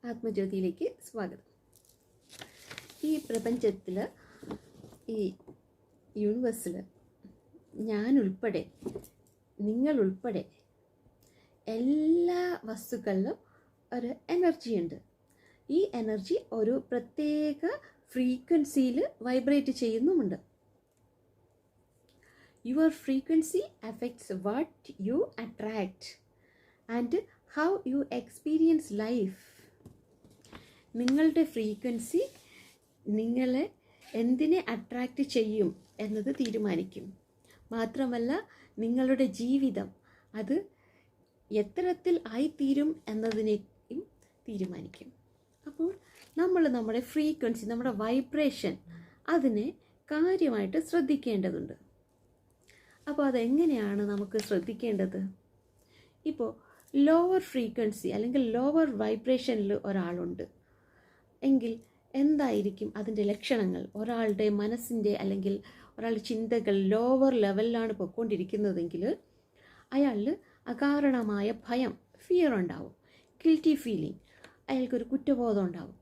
ആത്മജ്യോതിയിലേക്ക് സ്വാഗതം. ഈ പ്രപഞ്ചത്തിൽ, ഈ യൂണിവേഴ്സിൽ ഞാനുൾപ്പെടെ, നിങ്ങളുൾപ്പെടെ എല്ലാ വസ്തുക്കളിലും ഒരു എനർജി ഉണ്ട്. ഈ എനർജി ഒരു പ്രത്യേക ഫ്രീക്വൻസിയിൽ വൈബ്രേറ്റ് ചെയ്യുന്നുമുണ്ട്. Your frequency affects what you attract and how you experience life. നിങ്ങളുടെ ഫ്രീക്വൻസി നിങ്ങളെ എന്തിനെ അട്രാക്റ്റ് ചെയ്യും എന്നത് തീരുമാനിക്കും. മാത്രമല്ല, നിങ്ങളുടെ ജീവിതം അത് എത്തരത്തിൽ ആയിത്തീരും എന്നതിനെയും തീരുമാനിക്കും. അപ്പോൾ നമ്മുടെ ഫ്രീക്വൻസി, നമ്മുടെ വൈബ്രേഷൻ, അതിനെ കാര്യമായിട്ട് ശ്രദ്ധിക്കേണ്ടതുണ്ട്. അപ്പോൾ അതെങ്ങനെയാണ് നമുക്ക് ശ്രദ്ധിക്കേണ്ടത്? ഇപ്പോൾ ലോവർ ഫ്രീക്വൻസി അല്ലെങ്കിൽ ലോവർ വൈബ്രേഷനിൽ ഒരാളുണ്ട് എങ്കിൽ എന്തായിരിക്കും അതിൻ്റെ ലക്ഷണങ്ങൾ? ഒരാളുടെ മനസ്സിൻ്റെ അല്ലെങ്കിൽ ഒരാളുടെ ചിന്തകൾ ലോവർ ലെവലിലാണ് പൊയ്ക്കൊണ്ടിരിക്കുന്നതെങ്കിൽ അയാളിൽ അകാരണമായ ഭയം, ഫിയർ ഉണ്ടാവും, ഗിൽറ്റി ഫീലിംഗ്, അയാൾക്കൊരു കുറ്റബോധം ഉണ്ടാവും,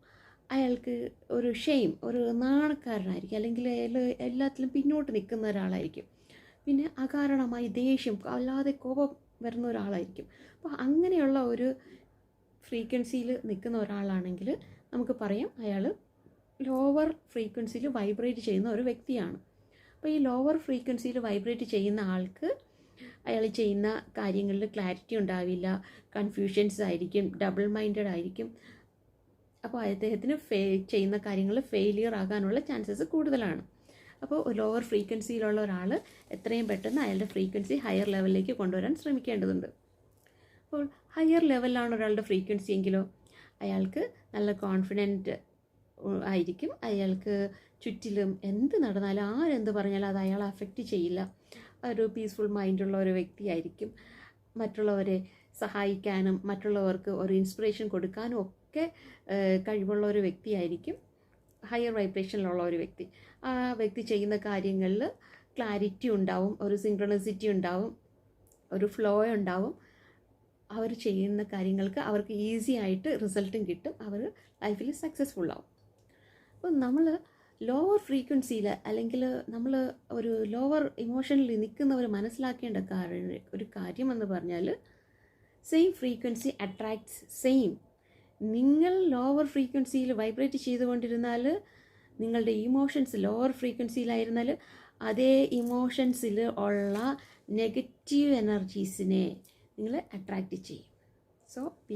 അയാൾക്ക് ഒരു ഷെയിം, ഒരു നാണക്കാരനായിരിക്കും, അല്ലെങ്കിൽ അയാൾ എല്ലാത്തിലും പിന്നോട്ട് നിൽക്കുന്ന ഒരാളായിരിക്കും. പിന്നെ അകാരണമായി ദേഷ്യം, അല്ലാതെ കോപം വരുന്ന ഒരാളായിരിക്കും. അപ്പോൾ അങ്ങനെയുള്ള ഒരു ഫ്രീക്വൻസിയിൽ നിൽക്കുന്ന ഒരാളാണെങ്കിൽ നമുക്ക് പറയാം അയാൾ ലോവർ ഫ്രീക്വൻസിയിൽ വൈബ്രേറ്റ് ചെയ്യുന്ന ഒരു വ്യക്തിയാണ്. അപ്പോൾ ഈ ലോവർ ഫ്രീക്വൻസിയിൽ വൈബ്രേറ്റ് ചെയ്യുന്ന ആൾക്ക് അയാൾ ചെയ്യുന്ന കാര്യങ്ങളിൽ ക്ലാരിറ്റി ഉണ്ടാവില്ല, കൺഫ്യൂഷൻസ് ആയിരിക്കും, ഡബിൾ മൈൻഡഡ് ആയിരിക്കും. അപ്പോൾ അദ്ദേഹത്തിന് ചെയ്യുന്ന കാര്യങ്ങൾ ഫെയിലിയർ ആകാനുള്ള ചാൻസസ് കൂടുതലാണ്. അപ്പോൾ ലോവർ ഫ്രീക്വൻസിയിലുള്ള ഒരാൾ എത്രയും പെട്ടെന്ന് അയാളുടെ ഫ്രീക്വൻസി ഹയർ ലെവലിലേക്ക് കൊണ്ടുവരാൻ ശ്രമിക്കേണ്ടതുണ്ട്. അപ്പോൾ ഹയർ ലെവലിലാണ് ഒരാളുടെ ഫ്രീക്വൻസി എങ്കിലോ അയാൾക്ക് നല്ല കോൺഫിഡൻറ്റ് ആയിരിക്കും. അയാൾക്ക് ചുറ്റിലും എന്ത് നടന്നാലും, ആരെന്ത് പറഞ്ഞാലും അത് അയാളെ അഫക്റ്റ് ചെയ്യില്ല. ഒരു പീസ്ഫുൾ മൈൻഡുള്ള ഒരു വ്യക്തിയായിരിക്കും. മറ്റുള്ളവരെ സഹായിക്കാനും മറ്റുള്ളവർക്ക് ഒരു ഇൻസ്പിറേഷൻ കൊടുക്കാനും ഒക്കെ കഴിവുള്ള ഒരു വ്യക്തിയായിരിക്കും ഹയർ വൈബ്രേഷനിലുള്ള ഒരു വ്യക്തി. ആ വ്യക്തി ചെയ്യുന്ന കാര്യങ്ങളിൽ ക്ലാരിറ്റി ഉണ്ടാവും, ഒരു സിങ്ക്രണസിറ്റി ഉണ്ടാവും, ഒരു ഫ്ലോ ഉണ്ടാവും. അവർ ചെയ്യുന്ന കാര്യങ്ങൾക്ക് അവർക്ക് ഈസി ആയിട്ട് റിസൾട്ടും കിട്ടും. അവർ ലൈഫിൽ സക്സസ്ഫുൾ ആവും. അപ്പോൾ നമ്മൾ ലോവർ ഫ്രീക്വൻസിയിൽ അല്ലെങ്കിൽ നമ്മൾ ഒരു ലോവർ ഇമോഷനിൽ നിൽക്കുന്നവർ മനസ്സിലാക്കേണ്ട ഒരു കാര്യമെന്ന് പറഞ്ഞാൽ, സെയിം ഫ്രീക്വൻസി അട്രാക്ട്സ് സെയിം. നിങ്ങൾ ലോവർ ഫ്രീക്വൻസിയിൽ വൈബ്രേറ്റ് ചെയ്തുകൊണ്ടിരുന്നാൽ, നിങ്ങളുടെ ഇമോഷൻസ് ലോവർ ഫ്രീക്വൻസിയിലായിരുന്നാൽ അതേ ഇമോഷൻസിൽ ഉള്ള നെഗറ്റീവ് എനർജീസിനെ നിങ്ങൾ അട്രാക്റ്റ് ചെയ്യും. സോ